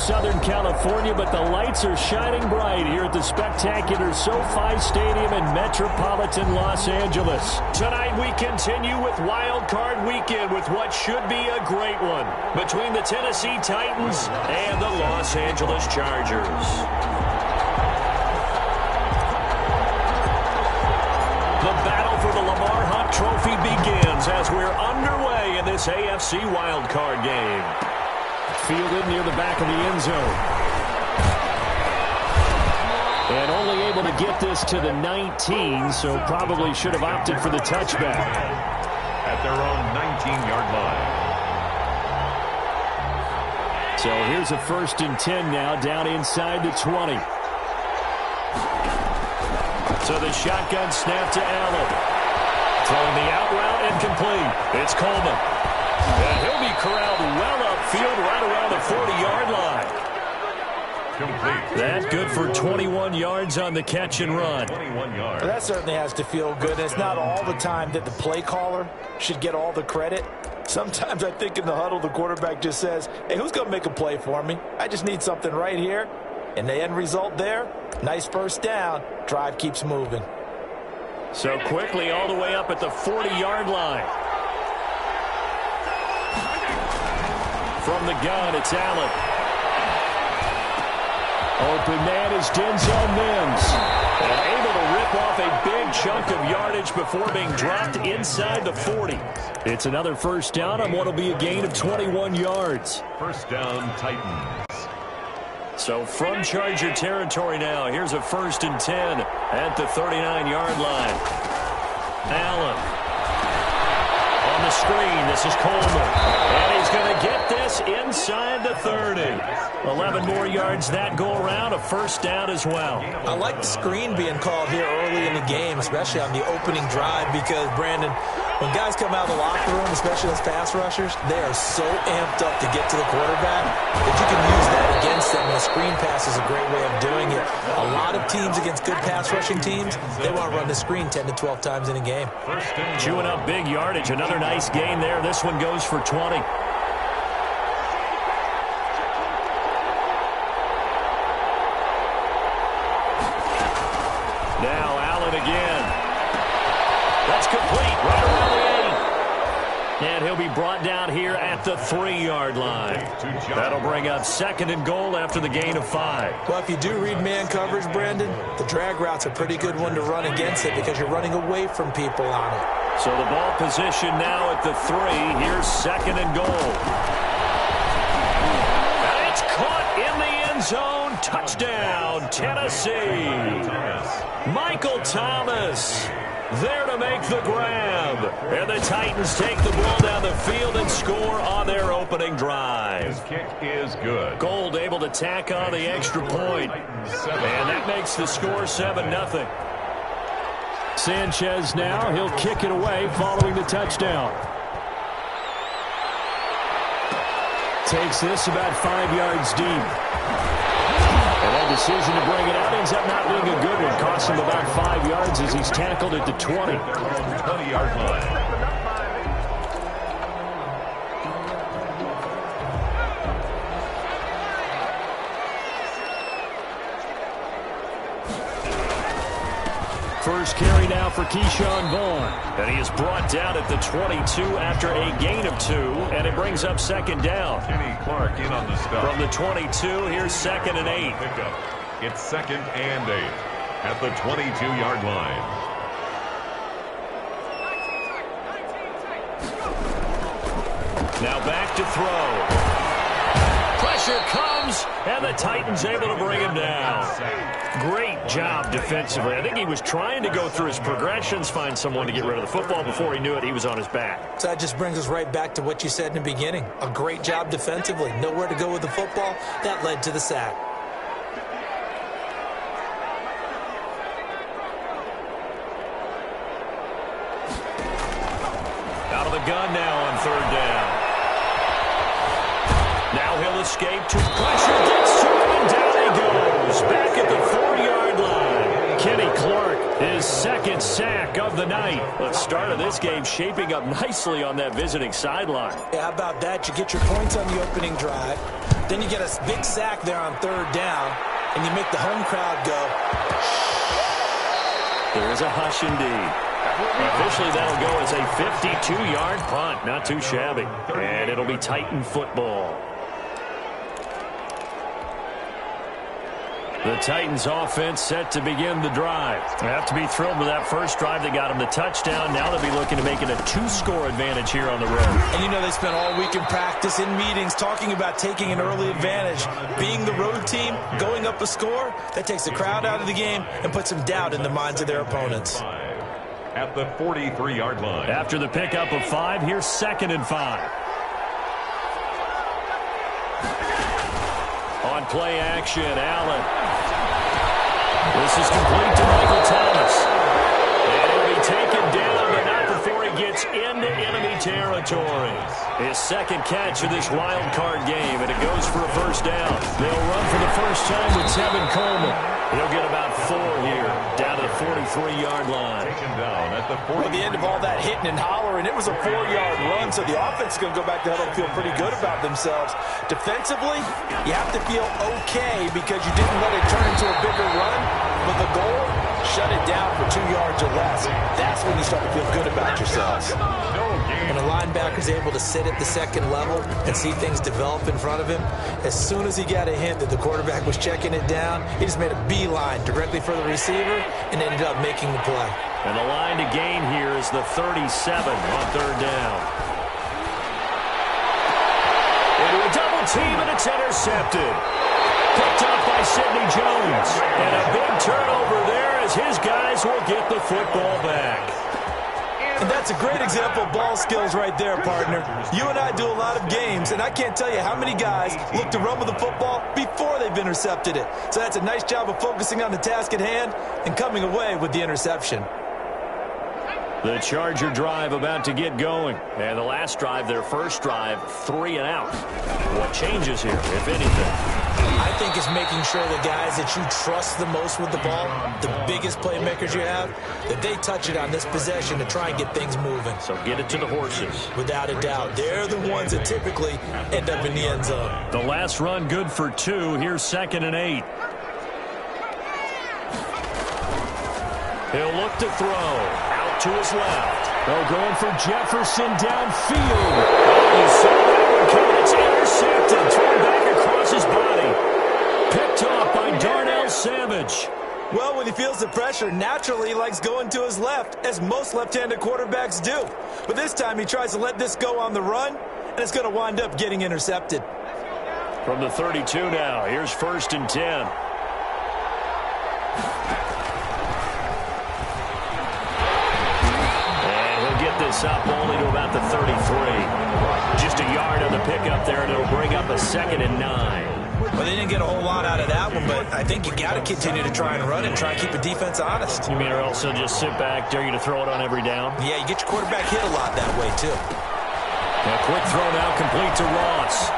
Southern California, but the lights are shining bright here at the spectacular SoFi Stadium in metropolitan Los Angeles. Tonight we continue with Wild Card Weekend with what should be a great one between the Tennessee Titans and the Los Angeles Chargers. The battle for the Lamar Hunt Trophy begins as we're underway in this AFC wildcard game. Fielded near the back of the end zone. And only able to get this to the 19, so probably should have opted for the touchback. At their own 19-yard line. So here's a 1st and 10 now, down inside the 20. So the shotgun snap to Allen. Throwing the out route incomplete. It's Coleman. And he'll be corralled well upfield right around the 40-yard line. Complete. That good for 21 yards on the catch and run. 21 yards. Well, that certainly has to feel good. It's not all the time that the play caller should get all the credit. Sometimes I think in the huddle the quarterback just says, hey, who's going to make a play for me? I just need something right here. And the end result there, nice first down. Drive keeps moving. So quickly all the way up at the 40-yard line. From the gun, it's Allen. Open man is Denzel Mims. And able to rip off a big chunk of yardage before being dropped inside the 40. It's another first down on what will be a gain of 21 yards. First down, Titans. So from Charger territory now, here's a 1st and 10 at the 39-yard line. Allen. On the screen, this is Coleman. And he's going to get this inside the 30. 11 more yards that go around, a first down as well. I like the screen being called here early in the game, especially on the opening drive, because, Brandon, when guys come out of the locker room, especially those pass rushers, they are so amped up to get to the quarterback that you can use that against them. And a screen pass is a great way of doing it. A lot of teams against good pass rushing teams, they want to run the screen 10 to 12 times in a game. Chewing up big yardage. Another nice gain there. This one goes for 20. Now Allen again. That's complete right around the 8. And he'll be brought down here at the 3-yard line. That'll bring up 2nd and goal after the gain of 5. Well, if you do read man coverage, Brandon, the drag route's a pretty good one to run against it because you're running away from people on it. So the ball position now at the 3. Here's 2nd and goal. And it's caught in the end zone. Touchdown, Tennessee. Michael Thomas there to make the grab. And the Titans take the ball down the field and score on their opening drive. His kick is good. Gold able to tack on the extra point. And that makes the score 7-0. Sanchez now, he'll kick it away following the touchdown. Takes this about 5 yards deep. And that decision to bring it out ends up not being a good one. Costs him about 5 yards as he's tackled at the 20. 20-yard line. First carry now for Keyshawn Vaughn. And he is brought down at the 22 after a gain of 2. And it brings up 2nd down. Kenny Clark in on the stop. From the 22, here's 2nd and 8. Pickup. It's 2nd and 8 at the 22-yard line. Now back to throw. Pressure comes, and the Titans able to bring him down. Great job defensively. I think he was trying to go through his progressions, find someone to get rid of the football. Before he knew it, he was on his back. So that just brings us right back to what you said in the beginning. A great job defensively. Nowhere to go with the football. That led to the sack. Out of the gun now on 3rd down. Now he'll escape to pressure. Gets to him, and down he goes. Back at the 4-yard line. Kenny Clark, his 2nd sack of the night. The start of this game shaping up nicely on that visiting sideline. Yeah, how about that? You get your points on the opening drive. Then you get a big sack there on third down, and you make the home crowd go. There is a hush indeed. Officially, that'll go as a 52-yard punt. Not too shabby. And it'll be Titan football. The Titans offense set to begin the drive. They have to be thrilled with that first drive. They got them the touchdown. Now they'll be looking to make it a 2-score advantage here on the road. And you know they spent all week in practice, in meetings, talking about taking an early advantage. Being the road team, going up a score, that takes the crowd out of the game and puts some doubt in the minds of their opponents. At the 43-yard line. After the pickup of 5, here's 2nd and 5. On play action, Allen. This is complete to Michael Thomas. And it'll be taken down, but not before he gets into enemy territory. His second catch of this wild card game, and it goes for a first down. They'll run for the first time with Tevin Coleman. He'll get about 4 here, down to the 43-yard line. Taken down at the 40. At the end of all that hitting and hollering, it was a 4-yard run, so the offense is going to go back to huddle and feel pretty good about themselves. Defensively, you have to feel okay because you didn't let it turn into a bigger run, but the goal, shut it down for 2 yards or less. That's when you start to feel good about yourselves. When a linebacker's able to sit at the second level and see things develop in front of him, as soon as he got a hint that the quarterback was checking it down, he just made a beeline directly for the receiver and ended up making the play. And the line to gain here is the 37 on third down. Into a double team, and it's intercepted. Picked up by Sidney Jones. And a big turnover there as his guys will get the football back. And that's a great example of ball skills right there, partner. You and I do a lot of games, and I can't tell you how many guys look to run with the football before they've intercepted it. So that's a nice job of focusing on the task at hand and coming away with the interception. The Charger drive about to get going. And the last drive, their first drive, 3 and out. What changes here, if anything? I think it's making sure the guys that you trust the most with the ball, the biggest playmakers you have, that they touch it on this possession to try and get things moving. So get it to the horses. Without a doubt. They're the ones that typically end up in the end zone. The last run good for 2. Here's 2nd and 8. He'll look to throw. Out to his left. They're going for Jefferson downfield. Oh, you saw that one coming. It's intercepted. Thrown back across his body. Picked off by Darnell Savage. Well, when he feels the pressure, naturally he likes going to his left, as most left-handed quarterbacks do. But this time he tries to let this go on the run, and it's going to wind up getting intercepted. From the 32 now, here's 1st and 10. This up only to about the 33. Just a yard on the pickup there, and it'll bring up a 2nd and 9. Well, they didn't get a whole lot out of that one, but I think you got to continue to try and run it and try and keep the defense honest. You mean or else they'll just sit back, dare you to throw it on every down? Yeah, you get your quarterback hit a lot that way, too. A quick throw now complete to Ross.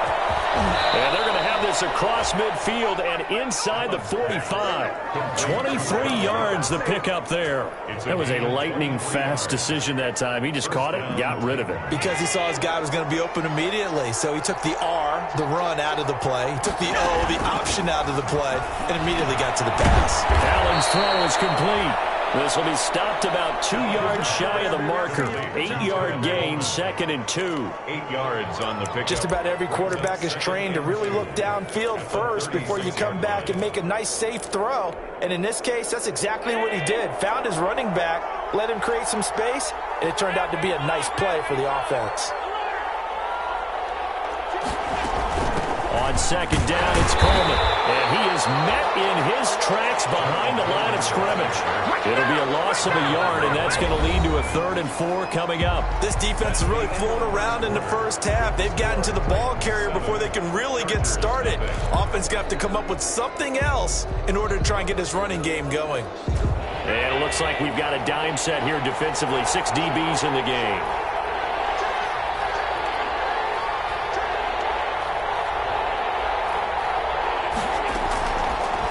And they're going to have this across midfield and inside the 45. 23 yards the pickup there. That was a lightning-fast decision that time. He just caught it and got rid of it. Because he saw his guy was going to be open immediately. So he took the R, the run, out of the play. He took the O, the option, out of the play, and immediately got to the pass. Allen's throw is complete. This will be stopped about 2 yards shy of the marker. 8-yard gain, 2nd and 2. 8 yards on the pickup. Just about every quarterback is trained to really look downfield first before you come back and make a nice, safe throw. And in this case, that's exactly what he did. Found his running back, let him create some space, and it turned out to be a nice play for the offense. On 2nd down, it's Coleman. And he is met in his tracks behind the line of scrimmage. It'll be a loss of a yard, and that's going to lead to a 3rd and 4 coming up. This defense has really flown around in the first half. They've gotten to the ball carrier before they can really get started. Offense got to come up with something else in order to try and get this running game going. And it looks like we've got a dime set here defensively. 6 DBs in the game.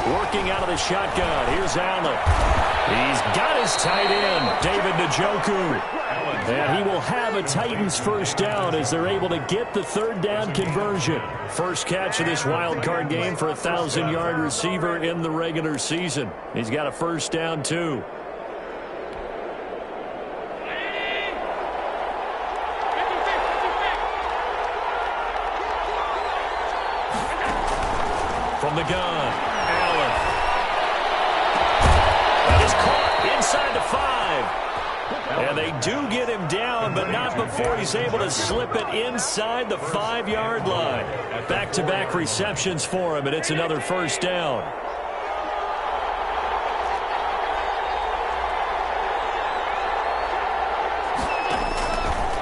Working out of the shotgun. Here's Allen. He's got his tight end, David Njoku. And he will have a Titans first down as they're able to get the third down conversion. First catch of this wild card game for a 1,000-yard receiver in the regular season. He's got a first down, too. From the gun, Allen. That is caught inside the 5. And they do get him down, but not before he's able to slip it inside the 5-yard line. Back-to-back receptions for him, and it's another first down.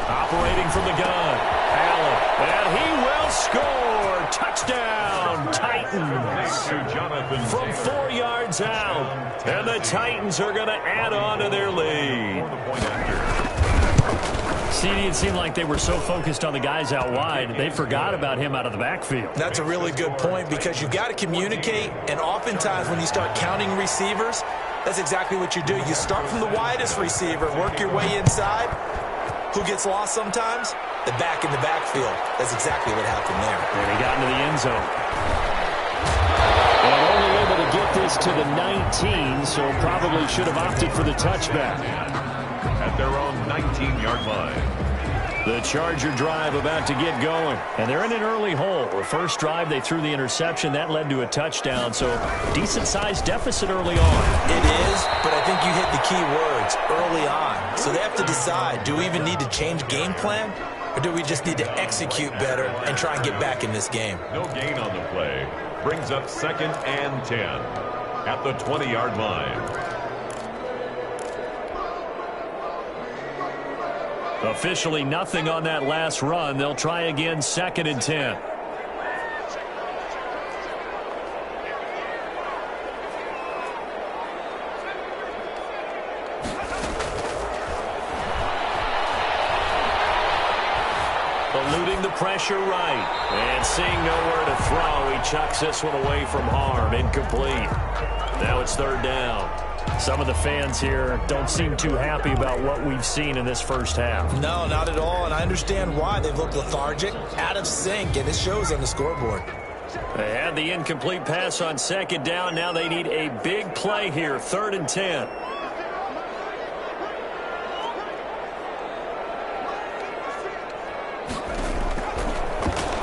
Operating from the gun, Allen. And he will score. Touchdown, Titans. From 4 yards out. And the Titans are going to add on to their lead. CD, it seemed like they were so focused on the guys out wide, they forgot about him out of the backfield. That's a really good point because you've got to communicate, and oftentimes when you start counting receivers, that's exactly what you do. You start from the widest receiver, work your way inside. Who gets lost sometimes? The back in the backfield. That's exactly what happened there. And he got into the end zone. And only able to get this to the 19, so probably should have opted for the touchback. At their own 19-yard line. The Charger drive about to get going. And they're in an early hole. The first drive, they threw the interception. That led to a touchdown. So decent-sized deficit early on. It is, but I think you hit the key words, early on. So they have to decide, do we even need to change game plan? Or do we just need to execute better and try and get back in this game? No gain on the play. Brings up 2nd and 10 at the 20-yard line. Officially nothing on that last run. They'll try again, 2nd and 10. Eluding the pressure right. And seeing nowhere to throw, he chucks this one away from harm. Incomplete. Now it's 3rd down. Some of the fans here don't seem too happy about what we've seen in this first half. No, not at all, and I understand why. They've looked lethargic, out of sync, and it shows on the scoreboard. They had the incomplete pass on 2nd down. Now they need a big play here, 3rd and 10.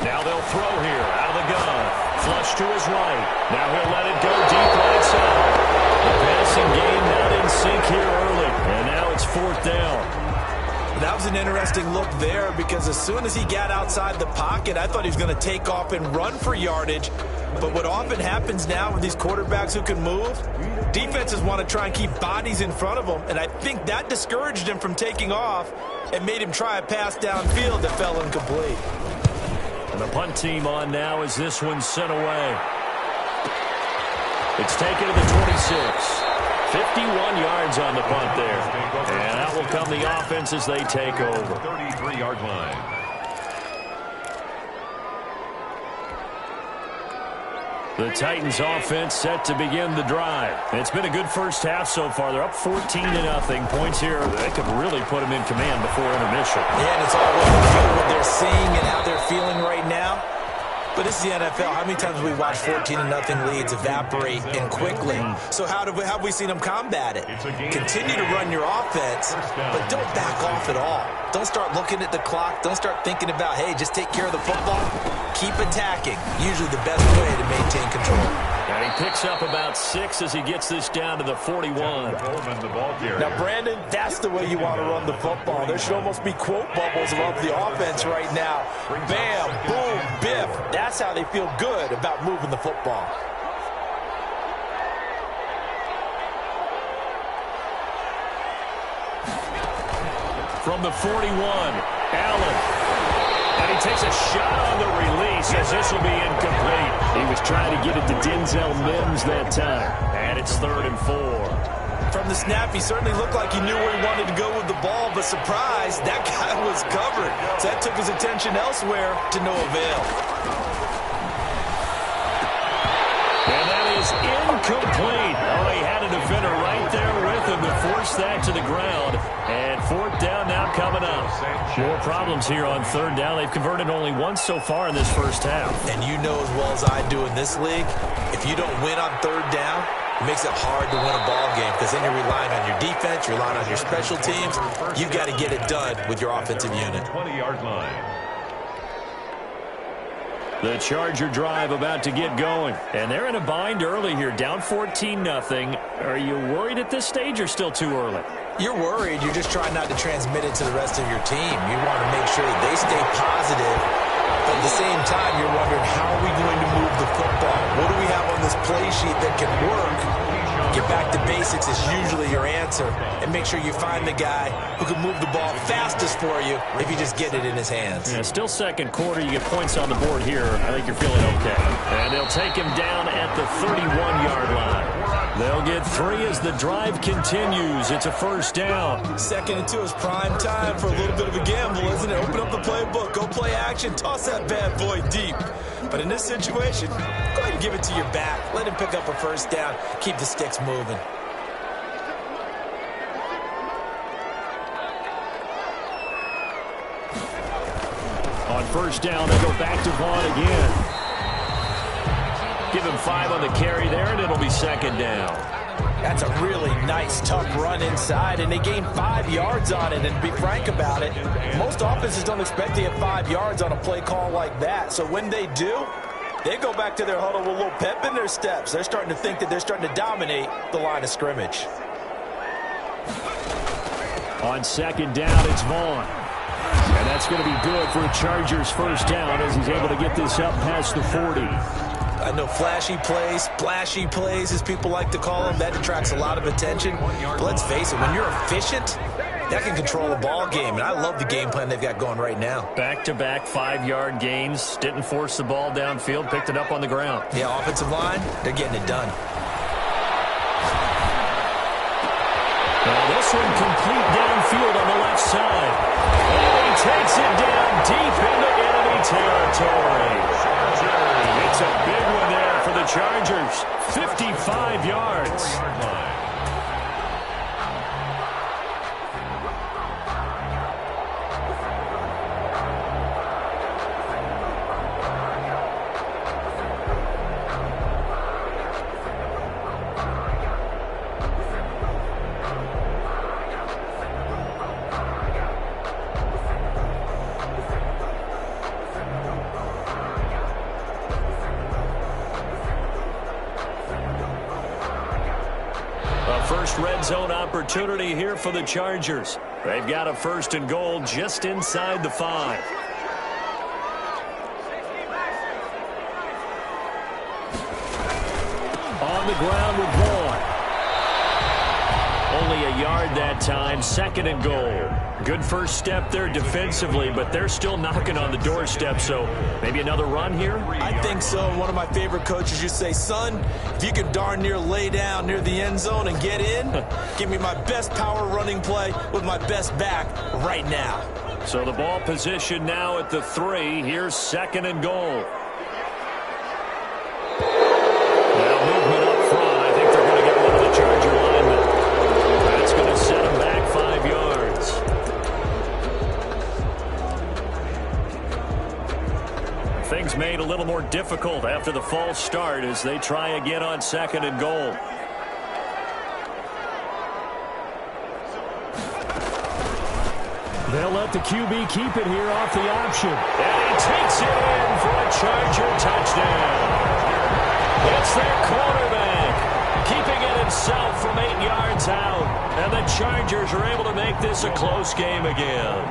Now they'll throw here, out of the gun. Flush to his right. Now he'll let it go deep right side. The passing game not in sync here early, and now it's 4th down. That was an interesting look there because as soon as he got outside the pocket, I thought he was going to take off and run for yardage. But what often happens now with these quarterbacks who can move, defenses want to try and keep bodies in front of them, and I think that discouraged him from taking off and made him try a pass downfield that fell incomplete. And the punt team on now as this one's sent away. It's taken to the 26. 51 yards on the punt there. And out will come the offense as they take over. 33-yard line. The Titans offense set to begin the drive. It's been a good first half so far. They're up 14-0. Points here, they could really put them in command before intermission. Yeah, and it's all what they're seeing and how they're feeling right now. But this is the NFL. How many times have we watched 14-0 leads evaporate and quickly? So how have we seen them combat it? Continue to run your offense, but don't back off at all. Don't start looking at the clock. Don't start thinking about, hey, just take care of the football. Keep attacking. Usually the best way to maintain control. And he picks up about 6 as he gets this down to the 41. Now, Brandon, that's the way you want to run the football. There should almost be quote bubbles above the offense right now. Bam, boom, biff. That's how they feel good about moving the football. From the 41, Allen. And he takes a shot on the release as this will be incomplete. He was trying to get it to Denzel Mims that time. And it's 3rd and 4. From the snap, he certainly looked like he knew where he wanted to go with the ball, but surprise, that guy was covered. So that took his attention elsewhere to no avail. And that is incomplete. Oh, he had a defender right there with him able to force that to the ground. And fourth down now coming up. More problems here on third down. They've converted only once so far in this first half. And you know as well as I do in this league, if you don't win on third down, it makes it hard to win a ball game because then you're relying on your defense, you're relying on your special teams. You've got to get it done with your offensive unit. 20-yard line. The Charger drive about to get going. And they're in a bind early here, down 14-0. Are you worried at this stage or still too early? You're worried. You're just trying not to transmit it to the rest of your team. You want to make sure that they stay positive. But at the same time, you're wondering, how are we going to move the football? What do we have on this play sheet that can work? Get back to basics is usually your answer. And make sure you find the guy who can move the ball fastest for you if you just get it in his hands. Yeah, still second quarter. You get points on the board here. I think you're feeling okay. And they'll take him down at the 31-yard line. They'll get 3 as the drive continues. It's a first down. 2nd and 2 is prime time for a little bit of a gamble, isn't it? Open up the playbook. Go play action. Toss that bad boy deep. But in this situation, go ahead and give it to your back. Let him pick up a first down. Keep the sticks moving. On first down, they go back to Vaughn again. Give him 5 on the carry there, and it'll be second down. That's a really nice, tough run inside, and they gain 5 yards on it. And to be frank about it, most offenses don't expect to get 5 yards on a play call like that. So when they do, they go back to their huddle with a little pep in their steps. They're starting to think that they're starting to dominate the line of scrimmage. On second down, it's Vaughn. And that's going to be good for a Chargers first down as he's able to get this up past the 40. I know flashy plays, splashy plays, as people like to call them, that attracts a lot of attention. But let's face it, when you're efficient, that can control a ball game. And I love the game plan they've got going right now. Back-to-back 5-yard gains. Didn't force the ball downfield. Picked it up on the ground. Yeah, offensive line, they're getting it done. Now this one complete downfield on the left side. And he takes it down deep into enemy territory. It's a big one there for the Chargers. 55 yards. First red zone opportunity here for the Chargers. They've got a 1st and goal just inside the 5. On the ground with Vaughn. Only a yard that time, 2nd and goal. Good first step there defensively, but they're still knocking on the doorstep, so maybe another run here? I think so. One of my favorite coaches used to say, son, if you can darn near lay down near the end zone and get in, give me my best power running play with my best back right now. So the ball position now at the 3. Here's 2nd and goal. Now movement up front. I think they're going to get one of the Charger linemen. That's going to set them back 5 yards. Things made a little more difficult after the false start as they try again on 2nd and goal. They'll let the QB keep it here off the option. And he takes it in for a Charger touchdown. It's their quarterback, keeping it himself from 8 yards out. And the Chargers are able to make this a close game again.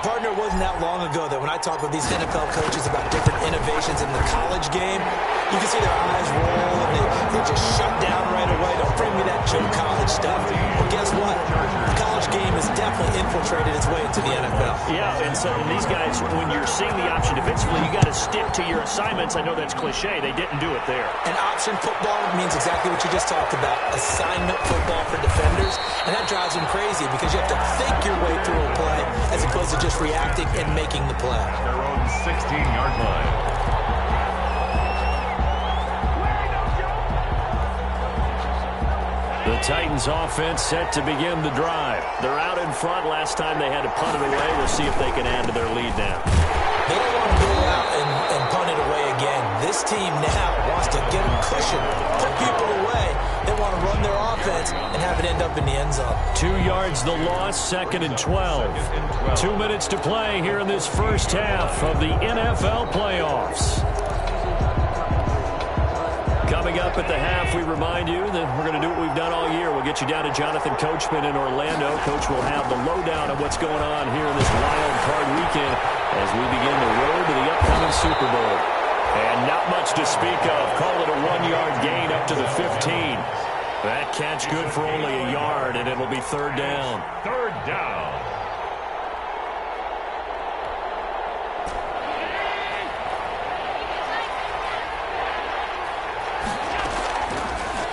Partner, it wasn't that long ago that when I talk with these NFL coaches about different innovations in the college game, you can see their eyes roll and they just shut down right away. Don't bring me that Joe College stuff. Well, guess what? The college game has definitely infiltrated its way into the NFL. Yeah, and so these guys, when you're seeing the option defensively, you got to stick to your assignments. I know that's cliche. They didn't do it there. And option football means exactly what you just talked about, assignment football for defenders. And that drives them crazy because you have to think your way through a play as opposed to just reacting and making the play. Their own 16-yard line. The Titans offense set to begin the drive. They're out in front. Last time they had to punt it away. We'll see if they can add to their lead now. They don't want to go out and punt it away again. This team now wants to get a cushion, put people away. They want to run their offense and have it end up in the end zone. 2 yards the loss, 2nd and 12. 2 minutes to play here in this first half of the NFL playoffs. Coming up at the half, we remind you that we're going to do what we've done all year. We'll get you down to Jonathan Coachman in Orlando. Coach will have the lowdown of what's going on here in this wild card weekend as we begin the road to the upcoming Super Bowl. And not much to speak of. Call it a 1-yard gain up to the 15. That catch good for only a yard, and it'll be 3rd down. 3rd down.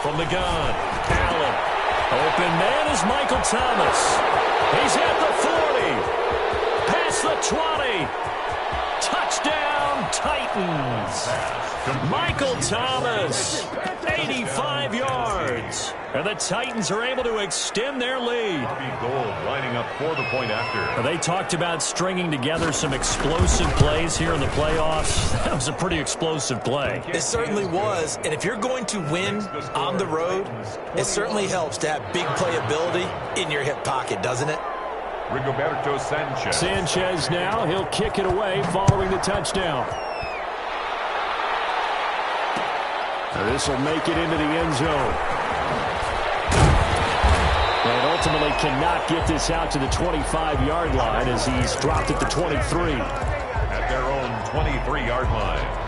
From the gun, Allen. Open man is Michael Thomas. He's at the 40. Past the 20. Touchdown, Titans. Michael Thomas, 85 yards. And the Titans are able to extend their lead. Gold lining up for the point after. They talked about stringing together some explosive plays here in the playoffs. That was a pretty explosive play. It certainly was. And if you're going to win on the road, it certainly helps to have big playability in your hip pocket, doesn't it? Rigoberto Sanchez. Sanchez now. He'll kick it away following the touchdown. This will make it into the end zone. And ultimately cannot get this out to the 25-yard line as he's dropped at the 23. At their own 23-yard line.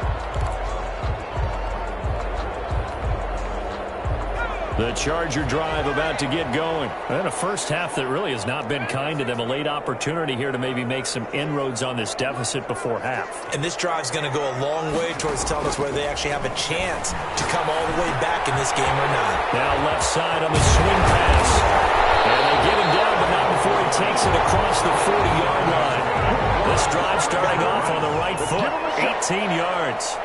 The Charger drive about to get going. And a first half that really has not been kind to them. A late opportunity here to maybe make some inroads on this deficit before half. And this drive's going to go a long way towards telling us whether they actually have a chance to come all the way back in this game or not. Now left side on the swing pass. And they get him down, but not before he takes it across the 40-yard line. This drive starting off on the right foot. 18 yards.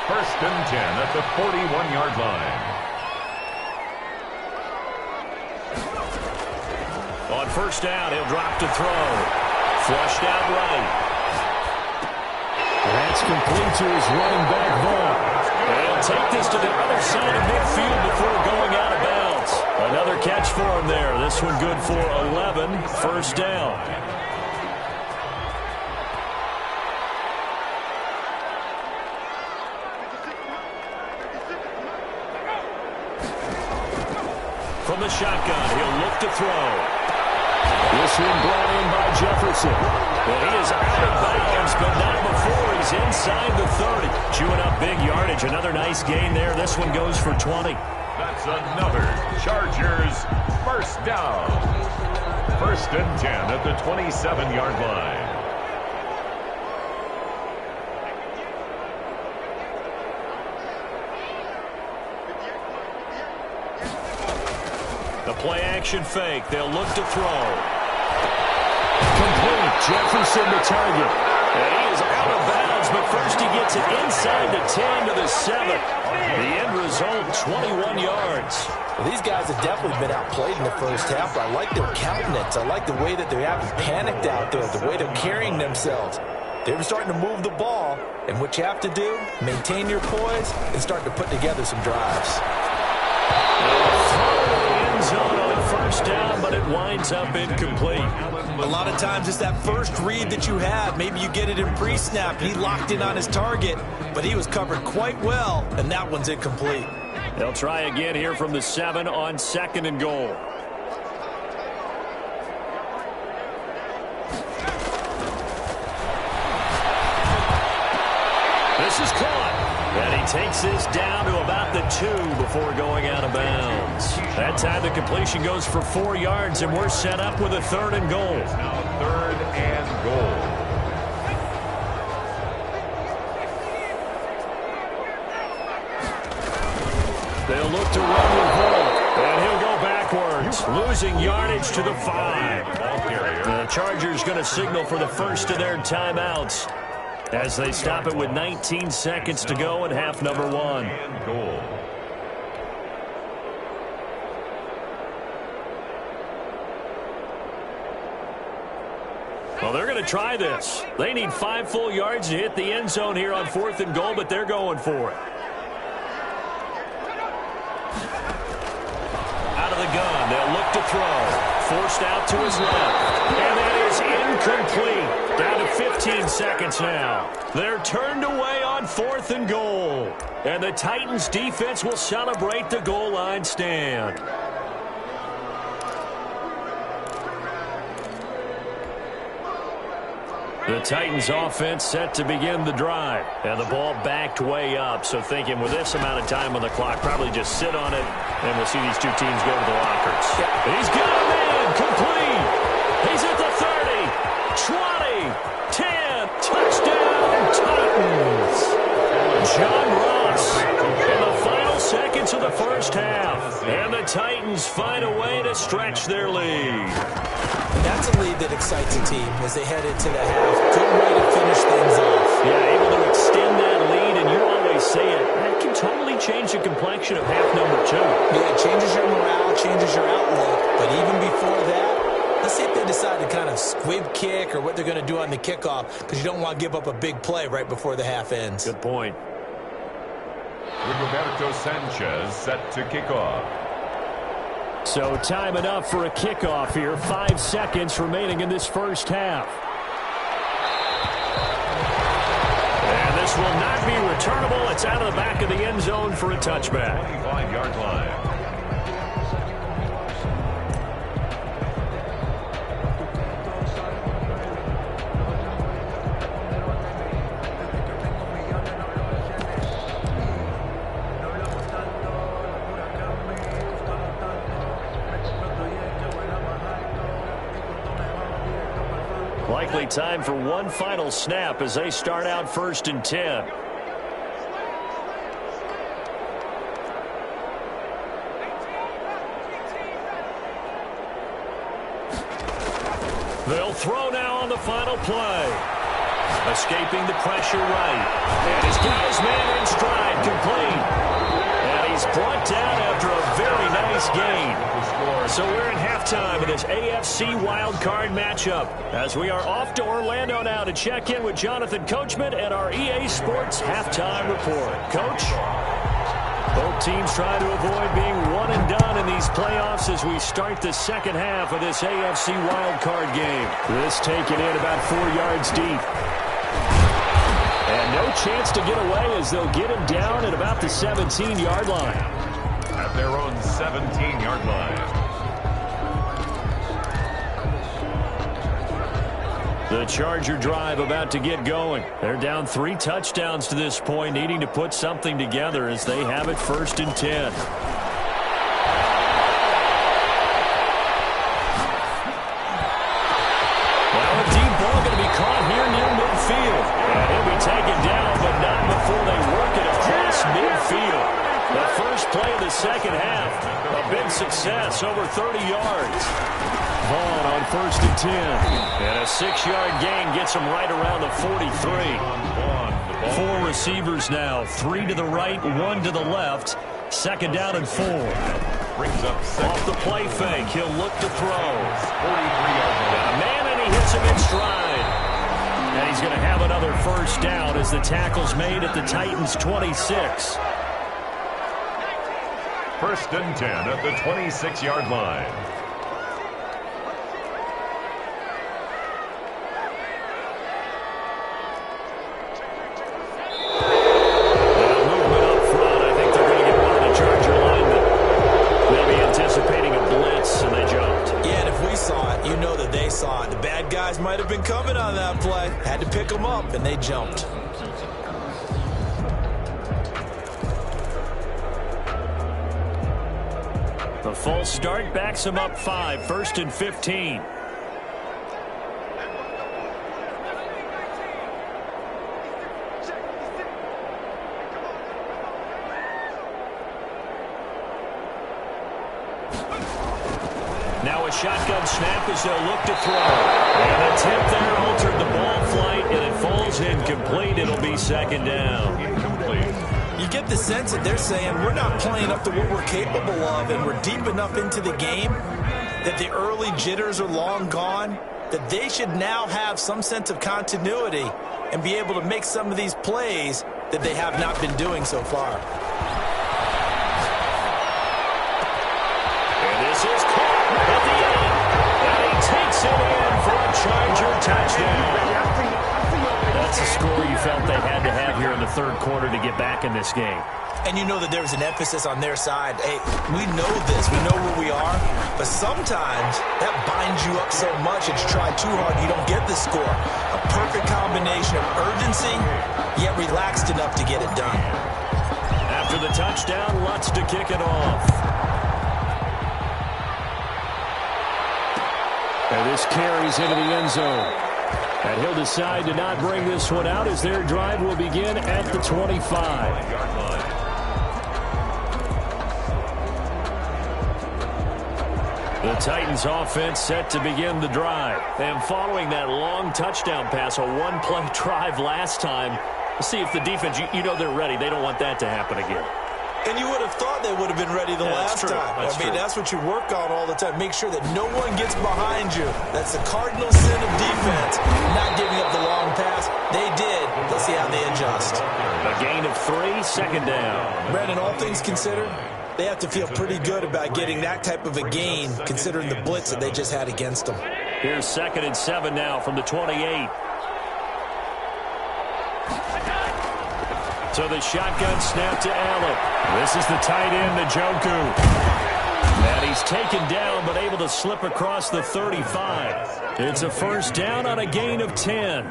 1st and 10 at the 41-yard line. On 1st down, he'll drop to throw. Flushed out right. That's complete to his running back, Vaughn. He'll take this to the other side of midfield before going out of bounds. Another catch for him there. This one good for 11. 1st down. From the shotgun, he'll look to throw. This one brought in by Jefferson. Well, he is out of bounds, but not before he's inside the 30. Chewing up big yardage. Another nice gain there. This one goes for 20. That's another Chargers 1st down. 1st and 10 at the 27-yard line. The play action fake. They'll look to throw. Complete. Jefferson the target. And he is out of bounds, but first he gets it inside the 10 to the 7. The end result, 21 yards. Well, these guys have definitely been outplayed in the first half. I like their countenance. I like the way that they haven't panicked out there, the way they're carrying themselves. They were starting to move the ball, and what you have to do, maintain your poise and start to put together some drives. Zone on 1st down, but it winds up incomplete. A lot of times it's that first read that you have. Maybe you get it in pre-snap. He locked in on his target, but he was covered quite well, and that one's incomplete. They'll try again here from the 7 on 2nd and goal. This is caught. And he takes this down to about the 2 before going out of bounds. That time the completion goes for 4 yards, and we're set up with a 3rd and goal. Now 3rd and goal. They'll look to run with Holt, and he'll go backwards, losing yardage to the 5. The Chargers going to signal for the first of their timeouts as they stop it with 19 seconds to go in half number 1. And goal. they're going to try this. They need 5 full yards to hit the end zone here on 4th and goal, but they're going for it. Out of the gun, they'll look to throw. Forced out to his left. And that is incomplete. Down to 15 seconds now. They're turned away on 4th and goal. And the Titans defense will celebrate the goal line stand. The Titans offense set to begin the drive. And the ball backed way up. So thinking with this amount of time on the clock, probably just sit on it. And we'll see these two teams go to the lockers. He's got him in. Complete. He's at the 30. 20. 10. Touchdown Titans. John Ross in the final seconds of the first half. And the Titans find a way to stretch their lead. That's a lead that excites a team as they head into the half. Good way to finish things off. Yeah, able to extend that lead, and you always say it, that can totally change the complexion of half number 2. Yeah, it changes your morale, changes your outlook. But even before that, let's see if they decide to kind of squib kick or what they're going to do on the kickoff, because you don't want to give up a big play right before the half ends. Good point. Roberto Sanchez set to kick off. So time enough for a kickoff here. 5 seconds remaining in this first half. And this will not be returnable. It's out of the back of the end zone for a touchback. 25-yard line. Likely time for one final snap as they start out 1st and 10. They'll throw now on the final play. Escaping the pressure right. And he's got his man in stride, complete. And he's brought down after a very nice gain. So we're in halftime of this AFC Wildcard matchup as we are off to Orlando now to check in with Jonathan Coachman and our EA Sports halftime report. Coach? Both teams try to avoid being one and done in these playoffs as we start the second half of this AFC wildcard game. This taken in about 4 yards deep. And no chance to get away as they'll get him down at about the 17-yard line. At their own 17-yard line. The Charger drive about to get going. They're down 3 touchdowns to this point, needing to put something together as they have it 1st and 10. Now a deep ball going to be caught here near midfield. And he'll be taken down, but not before they work it across midfield. The first play of the second half, a big success, over 30 yards. Vaughn on 1st and 10. And a 6-yard gain gets him right around the 43. 4 receivers now. 3 to the right, 1 to the left. 2nd down and 4. Brings up off the play fake. He'll look to throw. 43-yard line. Man, and he hits him in stride. And he's going to have another 1st down as the tackle's made at the Titans' 26. 1st and 10 at the 26-yard line. Might have been coming on that play. Had to pick them up, and they jumped. The false start backs him up 5, 1st and 15. Now a shotgun snap as they'll look to throw. And the tip there altered the ball flight, and it falls incomplete. It'll be 2nd down. Incomplete. You get the sense that they're saying we're not playing up to what we're capable of, and we're deep enough into the game that the early jitters are long gone. that they should now have some sense of continuity and be able to make some of these plays that they have not been doing so far. And this is caught at the end. And he takes it in for a Charger touchdown. That's the score you felt they had to have here in the third quarter to get back in this game. And you know that there's an emphasis on their side. Hey, we know this. We know where we are. But sometimes that binds you up so much that you try too hard, you don't get the score. A perfect combination of urgency, yet relaxed enough to get it done. After the touchdown, Lutz to kick it off. And this carries into the end zone. And he'll decide to not bring this one out as their drive will begin at the 25-yard line. The Titans offense set to begin the drive. And following that long touchdown pass, a one-play drive last time, let's see if the defense, you know they're ready. They don't want that to happen again. And you would have thought they would have been ready the last time. That's what you work on all the time. Make sure that no one gets behind you. That's the cardinal sin of defense, not giving up the long pass. They did. Let's see how they adjust. A gain of 3, second down. Brandon, all things considered, they have to feel pretty good about getting that type of a gain, considering the blitz that they just had against them. Here's 2nd and 7 now from the 28. So the shotgun snap to Allen. This is the tight end, Njoku. And he's taken down, but able to slip across the 35. It's a first down on a gain of 10.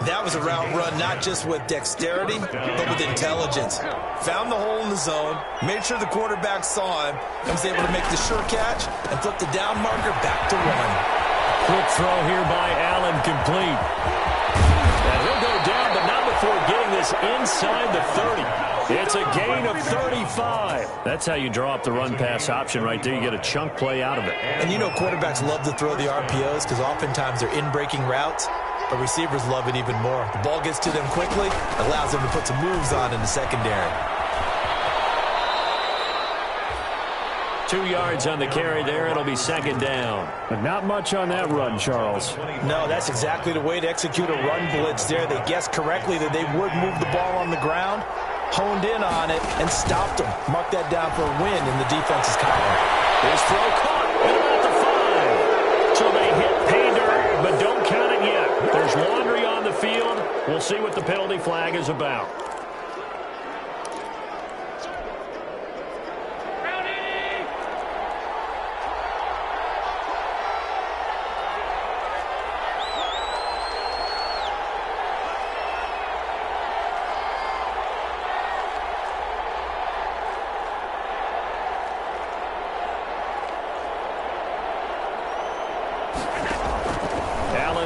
That was a route run not just with dexterity, but with intelligence. Found the hole in the zone, made sure the quarterback saw him, and was able to make the sure catch and flip the down marker back to run. Quick throw here by Allen, complete. And he'll go down, but not before getting this inside the 30. It's a gain of 35. That's how you draw up the run-pass option right there. You get a chunk play out of it. And you know quarterbacks love to throw the RPOs because oftentimes they're in-breaking routes. But receivers love it even more. The ball gets to them quickly, allows them to put some moves on in the secondary. 2 yards on the carry there. It'll be second down. But not much on that run, Charles. No, that's exactly the way to execute a run blitz there. They guessed correctly that they would move the ball on the ground, honed in on it, and stopped them. Mark that down for a win in the defense's column. His throw caught at about the 5. So they hit pay dirt, but don't count it yet. There's laundry on the field. We'll see what the penalty flag is about.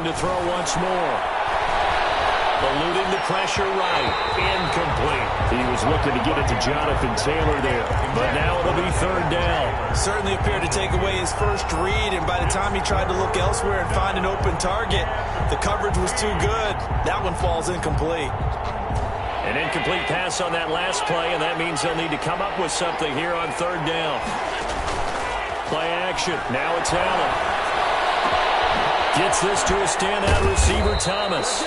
To throw once more. Eluding the pressure right. Incomplete. He was looking to get it to Jonathan Taylor there. But now it'll be third down. Certainly appeared to take away his first read, and by the time he tried to look elsewhere and find an open target, the coverage was too good. That one falls incomplete. An incomplete pass on that last play, and that means they'll need to come up with something here on third down. Play action. Now it's Allen. Gets this to a standout receiver, Thomas.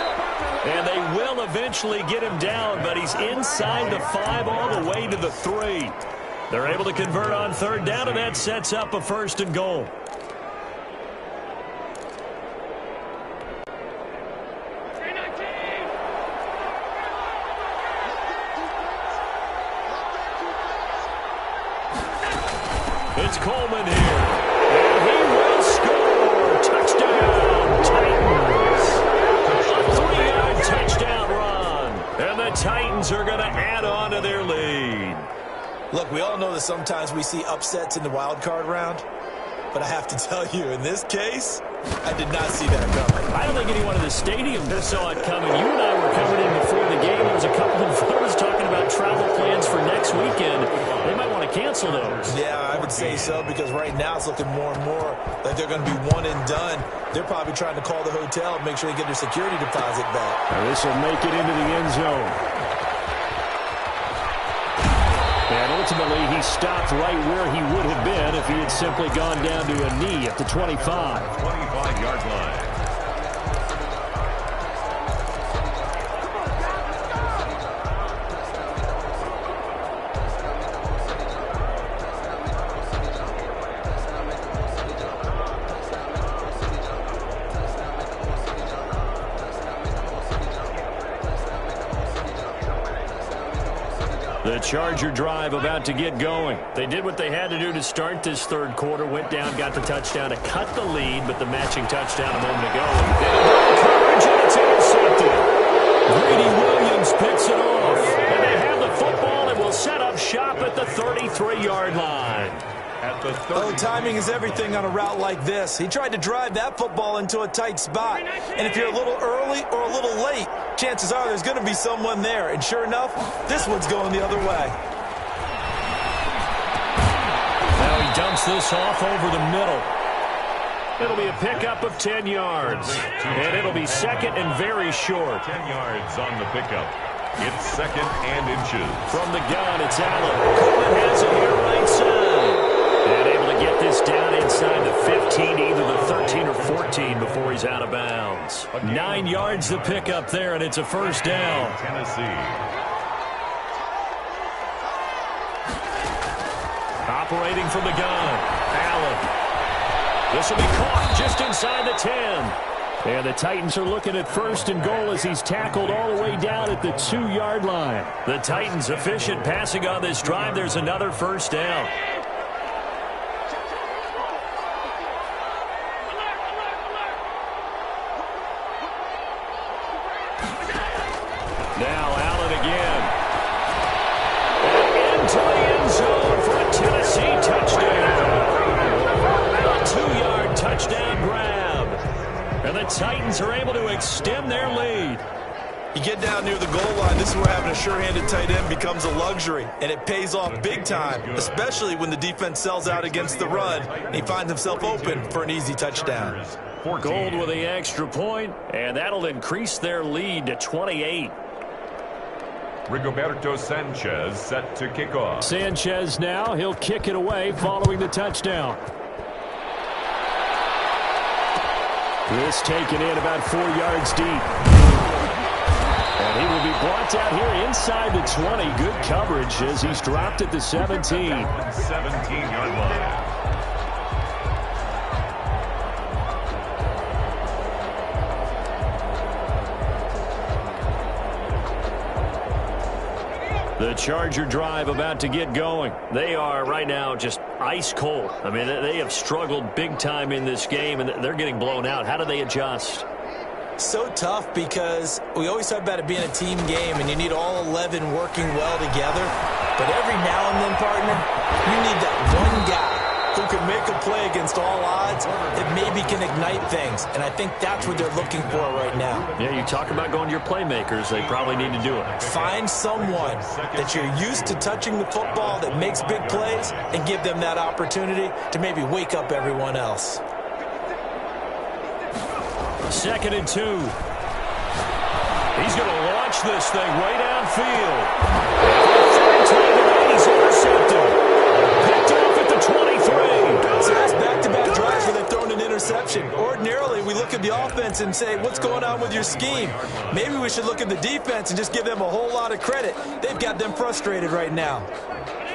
And they will eventually get him down, but he's inside the 5 all the way to the 3. They're able to convert on third down, and that sets up a 1st and goal. It's Coleman here. And he will score. Touchdown, Titans. A 3-yard touchdown run. And the Titans are going to add on to their lead. Look, we all know that sometimes we see upsets in the wild card round. But I have to tell you, in this case, I did not see that coming. I don't think anyone in the stadium saw it coming. You and I were coming in before the game. There was a couple of voters talking about travel plans for next weekend. They might want to cancel those. Yeah, I would say so, because right now it's looking more and more like they're going to be one and done. They're probably trying to call the hotel and make sure they get their security deposit back. Now this will make it into the end zone. And ultimately, he stopped right where he would have been if he had simply gone down to a knee at the 25. 25-yard line. The Charger drive about to get going. They did what they had to do to start this third quarter. Went down, got the touchdown to cut the lead, but the matching touchdown a moment ago. Coverage, and it's intercepted. Grady Williams picks it off. And they have the football and will set up shop at the 33-yard line. Oh, timing is everything on a route like this. He tried to drive that football into a tight spot. And if you're a little early or a little late, chances are there's going to be someone there. And sure enough, this one's going the other way. Now he dumps this off over the middle. It'll be a pickup of 10 yards. And it'll be second and very short. 10 yards on the pickup. It's second and inches. From the gun, it's Allen. Coleman has it here right side. And able to get this down inside the 15, either the 13 or 14 before he's out of bounds. 9 yards to pick up there, and it's a first down. Tennessee. Operating from the gun, Allen. This will be caught just inside the 10. And the Titans are looking at first and goal as he's tackled all the way down at the 2-yard line. The Titans efficient passing on this drive. There's another first down. Now Allen again. And into the end zone for a Tennessee touchdown. A 2-yard touchdown grab. And the Titans are able to extend their lead. You get down near the goal line, this is where having a sure-handed tight end becomes a luxury. And it pays off big time, especially when the defense sells out against the run. And he finds himself open for an easy touchdown. Gold with the extra point, and that'll increase their lead to 28. Rigoberto Sanchez set to kick off. Sanchez now, he'll kick it away following the touchdown. This taken in about 4 yards deep. And he will be brought down here inside the 20. Good coverage as he's dropped at the 17. 17-yard line. The Charger drive about to get going. They are right now just ice cold. I mean, they have struggled big time in this game, and they're getting blown out. How do they adjust? So tough because we always talk about it being a team game, and you need all 11 working well together. But every now and then, partner, you need that one guy who can make a play against all odds that maybe can ignite things. And I think that's what they're looking for right now. Yeah, you talk about going to your playmakers. They probably need to do it. Find someone that you're used to touching the football that makes big plays and give them that opportunity to maybe wake up everyone else. 2nd and 2. He's going to launch this thing way downfield. He's intercepted. Picked off at the 23. So that's back-to-back drives where they've thrown an interception. Ordinarily, we look at the offense and say, what's going on with your scheme? Maybe we should look at the defense and just give them a whole lot of credit. They've got them frustrated right now.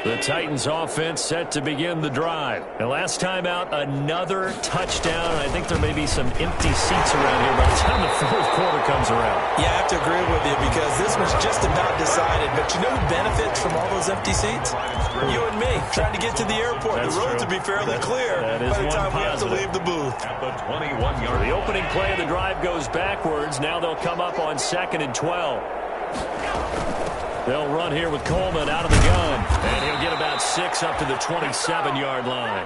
The Titans offense set to begin the drive. And last time out, another touchdown. I think there may be some empty seats around here by the time the fourth quarter comes around. Yeah, I have to agree with you because this was just about decided. But you know who benefits from all those empty seats? You and me, trying to get to the airport. That's the roads true. will be fairly clear by the time we have to leave the booth. At the 21-yard. The opening play of the drive goes backwards. Now they'll come up on 2nd and 12. They'll run here with Coleman out of the gun. And he'll get about 6 up to the 27-yard line.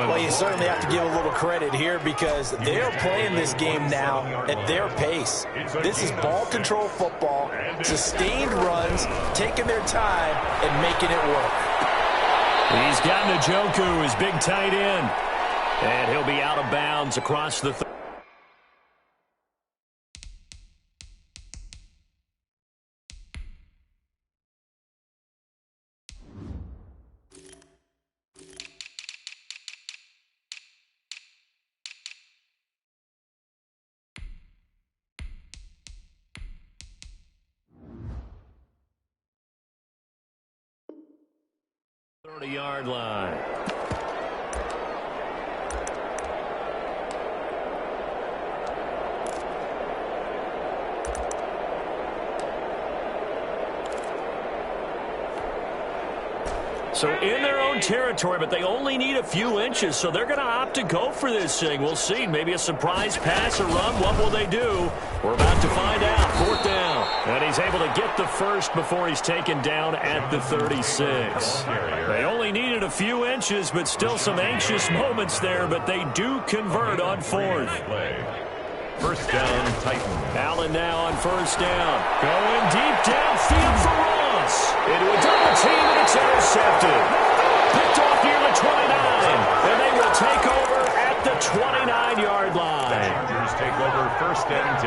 Well, you certainly have to give a little credit here because they're playing this game now at their pace. This is ball control football, sustained runs, taking their time, and making it work. He's got Njoku, his big tight end. And he'll be out of bounds across the 30-yard line. So in their own territory, but they only need a few inches, so they're going to opt to go for this thing. We'll see. Maybe a surprise pass or run. What will they do? We're about to find out. 4th down. And he's able to get the first before he's taken down at the 36. They only needed a few inches, but still some anxious moments there, but they do convert on 4th. 1st down, Titans. Allen now on 1st down. Going deep downfield for Ross. Into a double team, and it's intercepted. Picked off near the 29. And they will take over at the 29-yard line. Chargers take over 1st and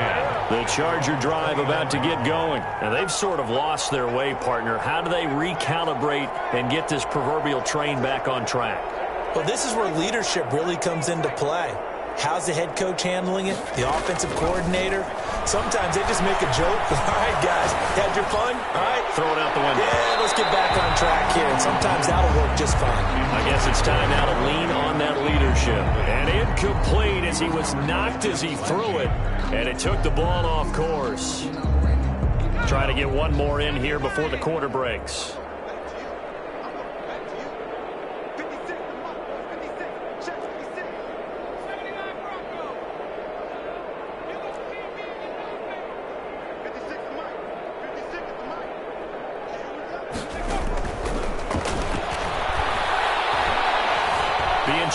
10. The Charger drive about to get going. And they've sort of lost their way, partner. How do they recalibrate and get this proverbial train back on track? Well, this is where leadership really comes into play. How's the head coach handling it? The offensive coordinator? Sometimes they just make a joke. All right, guys, had your fun? All right. Throw it out the window. Yeah, let's get back on track here. And sometimes that'll work just fine. I guess it's time now to lean on that leadership. And incomplete as he was knocked as he threw it. And it took the ball off course. Try to get one more in here before the quarter breaks.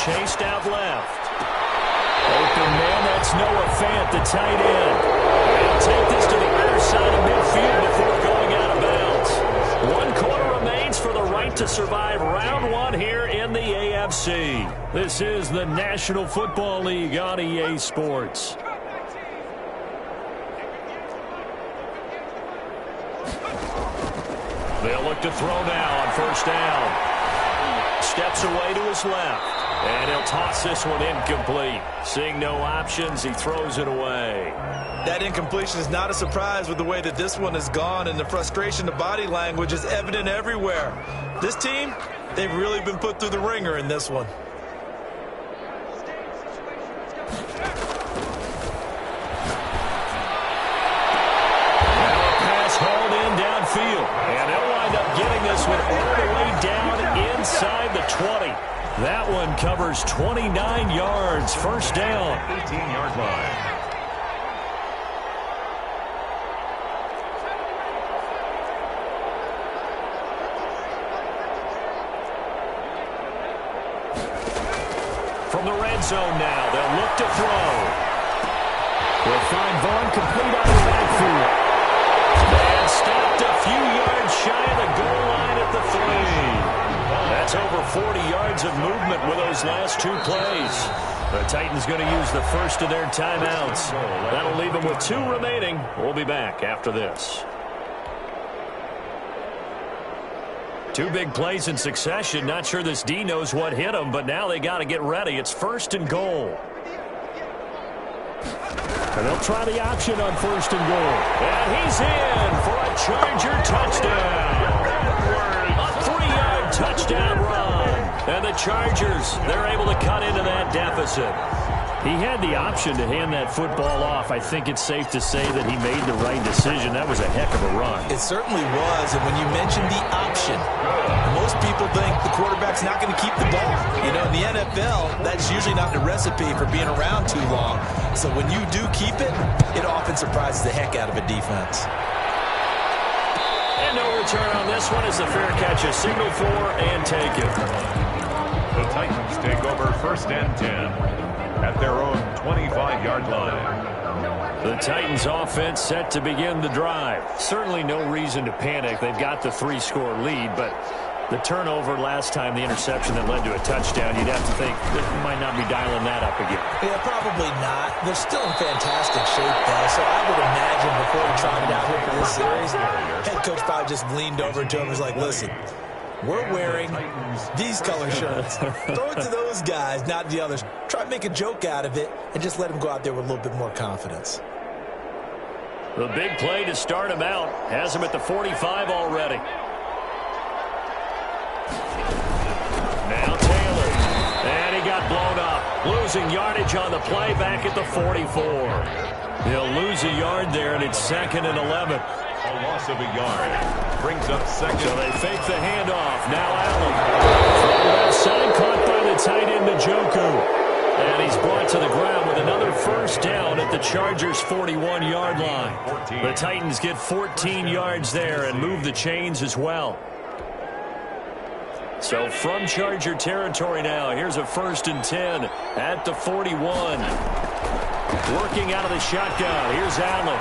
Chased out left. Open man, that's Noah Fant, the tight end. They'll take this to the other side of midfield before going out of bounds. 1 quarter remains for the right to survive round 1 here in the AFC. This is the National Football League on EA Sports. They'll look to throw now on 1st down. Steps away to his left. And he'll toss this one incomplete. Seeing no options, he throws it away. That incompletion is not a surprise with the way that this one has gone, and the frustration, the body language is evident everywhere. This team, they've really been put through the ringer in this one. Now a pass hauled in downfield. And they'll wind up getting this one all the way down inside the 20. That one covers 29 yards. 1st down. 18-yard line. From the red zone now, they'll look to throw. We'll find Vaughn complete on the backfield. And stopped a few yards shy of the goal line at the 3. That's over 40 yards of movement with those last 2 plays. The Titans going to use the first of their timeouts. That'll leave them with 2 remaining. We'll be back after this. 2 big plays in succession. Not sure this D knows what hit him, but now they got to get ready. It's 1st and goal. And they'll try the option on 1st and goal. And he's in for a Charger touchdown. A 3-yard touchdown run. And the Chargers, they're able to cut into that deficit. He had the option to hand that football off. I think it's safe to say that he made the right decision. That was a heck of a run. It certainly was. And when you mention the option, most people think the quarterback's not going to keep the ball. You know, in the NFL, that's usually not the recipe for being around too long. So when you do keep it, it often surprises the heck out of a defense. And no return on this one as the fair catch is signaled for and taken. The Titans take over 1st and 10. At their own 25-yard line. The Titans offense set to begin the drive. Certainly no reason to panic. They've got the 3-score lead, but the turnover last time, the interception that led to a touchdown, you'd have to think they might not be dialing that up again. Yeah, probably not. They're still in fantastic shape, though, so I would imagine before he trotted out here for this series, head coach probably just leaned over to him and was like, listen, we're wearing these color shirts. Throw it to those guys, not the others. Try to make a joke out of it and just let them go out there with a little bit more confidence. The big play to start him out has him at the 45 already. Now Taylor. And he got blown up. Losing yardage on the play back at the 44. He'll lose a yard there, and it's 2nd and 11. loss of a yard. Brings up second. So they fake the handoff. Now Allen. From left side, caught by the tight end, Njoku. And he's brought to the ground with another first down at the Chargers' 41-yard line. The Titans get 14 yards there and move the chains as well. So from Charger territory now, here's a 1st and 10 at the 41. Working out of the shotgun. Here's Allen.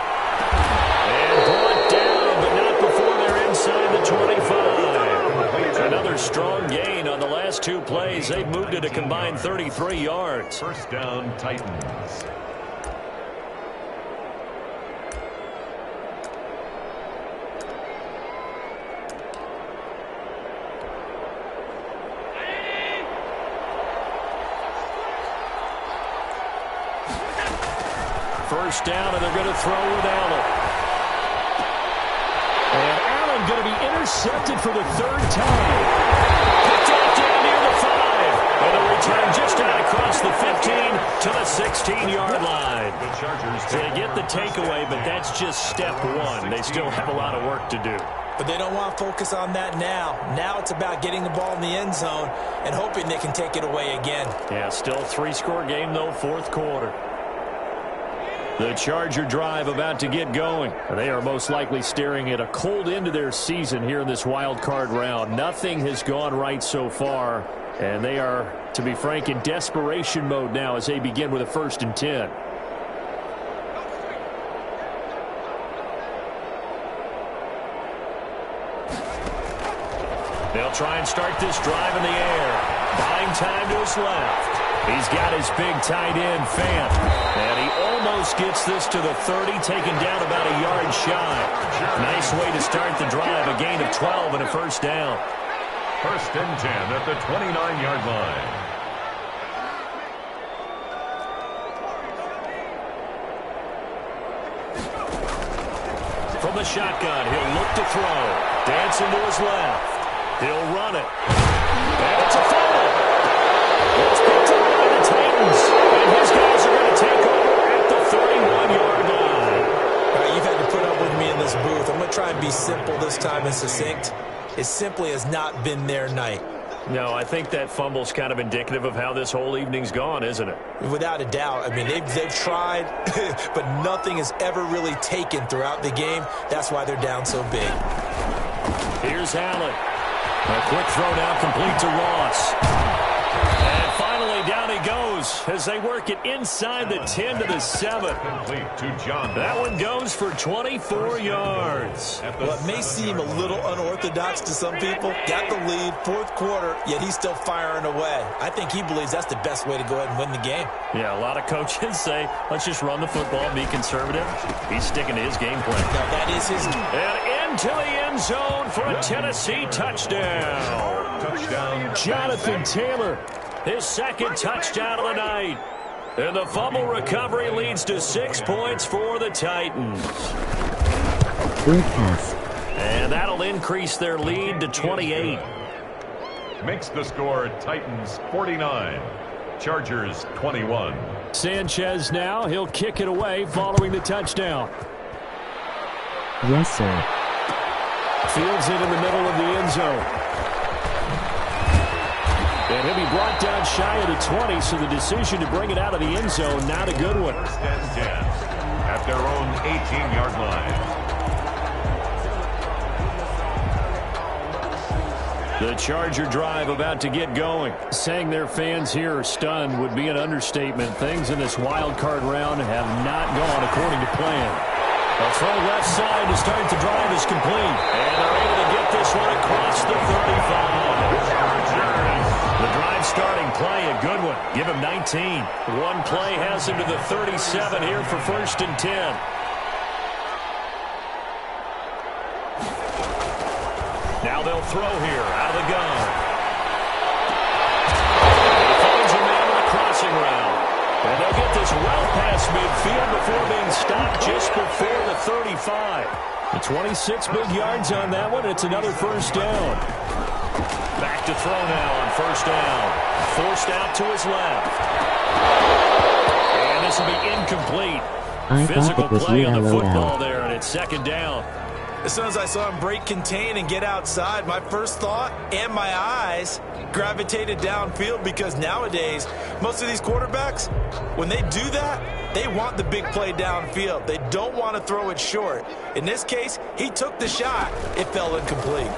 And brought down, but not before they're inside the 25. Another strong gain on the last 2 plays. They've moved it a combined 33 yards. First down, Titans. First down, and they're going to throw with Allen. And Allen going to be intercepted for the 3rd time. Picked up down near the 5. And a return just out across the 15 to the 16-yard line. So they get the takeaway, but that's just step 1. They still have a lot of work to do. But they don't want to focus on that now. Now it's about getting the ball in the end zone and hoping they can take it away again. Yeah, still a 3-score game, though, 4th quarter. The Charger drive about to get going. They are most likely staring at a cold end to their season here in this wild card round. Nothing has gone right so far, and they are, to be frank, in desperation mode now as they begin with a 1st and 10. They'll try and start this drive in the air. Buying time to his left. He's got his big tight end, Fant. And he almost gets this to the 30, taken down about a yard shy. Nice way to start the drive, a gain of 12 and a 1st down. 1st and 10 at the 29-yard line. From the shotgun, he'll look to throw. Dancing to his left. He'll run it. And it's a fumble. It's picked up by the Titans. And his guys are going to take over at the 31-yard line. All right, you've had to put up with me in this booth. I'm going to try and be simple this time and succinct. It simply has not been their night. No, I think that fumble's kind of indicative of how this whole evening's gone, isn't it? Without a doubt. I mean, they've tried, but nothing has ever really taken throughout the game. That's why they're down so big. Here's Allen. A quick throw now complete to Ross. And finally down he goes as they work it inside the 10 to the 7. Complete to John. That one goes for 24 yards. Well, it may seem a little unorthodox to some people. Got the lead, 4th quarter, yet he's still firing away. I think he believes that's the best way to go ahead and win the game. Yeah, a lot of coaches say, let's just run the football and be conservative. He's sticking to his game plan. Now, that is his... And into the end zone for a Tennessee touchdown. Touchdown. Jonathan Taylor, his 2nd touchdown of the night. And the fumble recovery leads to 6 points for the Titans. Good pass. And that'll increase their lead to 28. Makes the score Titans 49. Chargers 21. Sanchez now, he'll kick it away following the touchdown. Yes, sir. Fields it in the middle of the end zone. And he'll be brought down shy of the 20, so the decision to bring it out of the end zone, not a good one. 1st and 10 at their own 18-yard line. The Charger drive about to get going. Saying their fans here are stunned would be an understatement. Things in this wild card round have not gone according to plan. A throw left side to start the drive is complete. And they're able to get this one across the 35. The drive starting play, a good one. Give him 19. One play has him to the 37 here for 1st and 10. Now they'll throw here out of the gun. He finds a man on a crossing route. And they'll get this well past midfield before being stopped just before the 35. The 26 big yards on that one. It's another 1st down. Back to throw now on 1st down. Forced out to his left. And this will be incomplete. Physical play on the football there, and it's 2nd down. As soon as I saw him break contain and get outside, my first thought and my eyes gravitated downfield, because nowadays, most of these quarterbacks, when they do that, they want the big play downfield. They don't want to throw it short. In this case, he took the shot. It fell incomplete.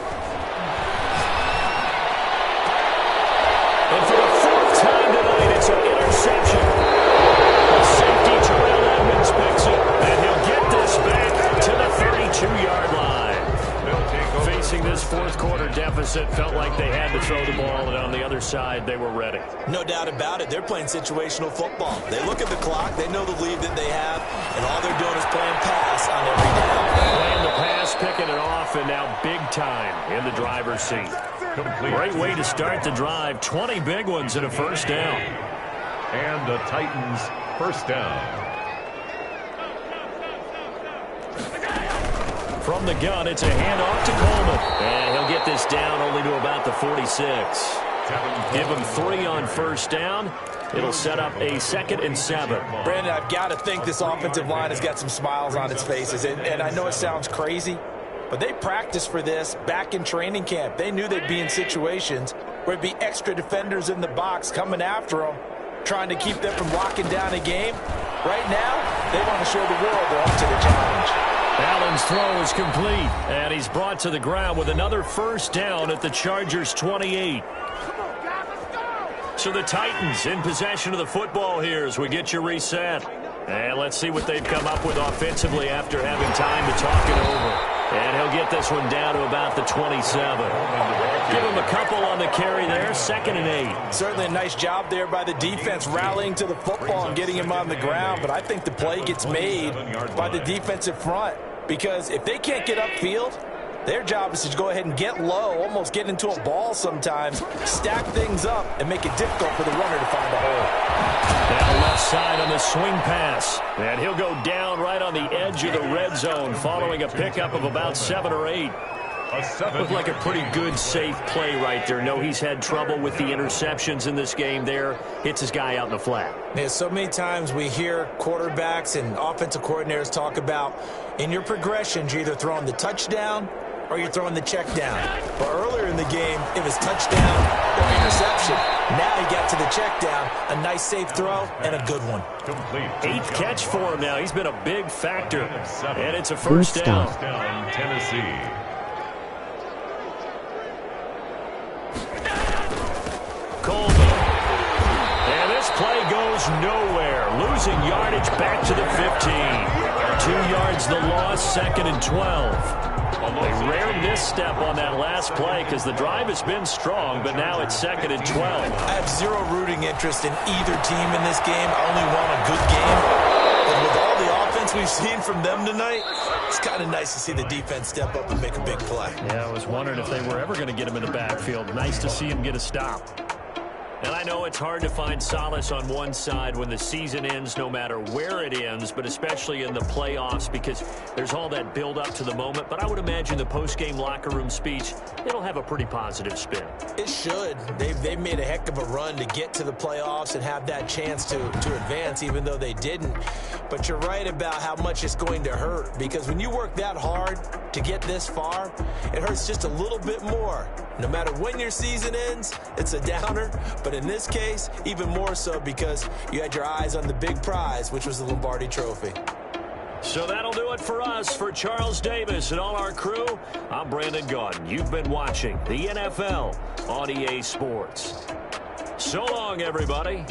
And for the fourth time tonight, it's an interception. The safety, Terrell Edmonds, picks it, and he'll get this back to the 32-yard line. Facing this fourth quarter deficit, felt like they had to throw the ball, and on the other side, they were ready. No doubt about it. They're playing situational football. They look at the clock. They know the lead that they have, and all they're doing is playing pass on every down. Playing the pass, picking it off, and now big time in the driver's seat. Great way to start the drive. 20 big ones and a first down. And the Titans first down. From the gun, it's a handoff to Coleman. And he'll get this down only to about the 46. Give him 3 on first down. It'll set up a 2nd and 7. Brandon, I've got to think this offensive line has got some smiles on its faces. And I know it sounds crazy, but they practiced for this back in training camp. They knew they'd be in situations where it'd be extra defenders in the box coming after them, trying to keep them from locking down a game. Right now, they want to show the world they're up to the challenge. Allen's throw is complete, and he's brought to the ground with another first down at the Chargers' 28. So the Titans in possession of the football here as we get you reset. And let's see what they've come up with offensively after having time to talk it over. And he'll get this one down to about the 27. Give him a couple on the carry there, 2nd and 8. Certainly a nice job there by the defense rallying to the football and getting him on the ground. But I think the play gets made by the defensive front, because if they can't get upfield, their job is to go ahead and get low, almost get into a ball sometimes, stack things up, and make it difficult for the runner to find a hole. Down left side on the swing pass. And he'll go down right on the edge of the red zone following a pickup of about 7 or 8. Looked like a pretty good, safe play right there. No, he's had trouble with the interceptions in this game there. Hits his guy out in the flat. Yeah, so many times we hear quarterbacks and offensive coordinators talk about, in your progressions, you're either throwing the touchdown or you're throwing the check down. But earlier in the game, it was touchdown or interception. Now he got to the check down, a nice safe throw, and a good one. 8th catch for him now. He's been a big factor. And it's a first down. Tennessee. Coleman. And this play goes nowhere. Losing yardage back to the 15. 2 yards the loss, 2nd and 12. A rare misstep on that last play because the drive has been strong, but now it's 2nd and 12. I have zero rooting interest in either team in this game. I only want a good game. And with all the offense we've seen from them tonight, it's kind of nice to see the defense step up and make a big play. Yeah, I was wondering if they were ever going to get him in the backfield. Nice to see him get a stop. And I know it's hard to find solace on one side when the season ends, no matter where it ends, but especially in the playoffs, because there's all that build up to the moment. But I would imagine the post-game locker room speech, it'll have a pretty positive spin. It should. They've made a heck of a run to get to the playoffs and have that chance to advance, even though they didn't. But you're right about how much it's going to hurt, because when you work that hard to get this far, it hurts just a little bit more. No matter when your season ends, it's a downer. But in this case, even more so because you had your eyes on the big prize, which was the Lombardi Trophy. So that'll do it for us. For Charles Davis and all our crew, I'm Brandon Gaudin. You've been watching the NFL on EA Sports. So long, everybody.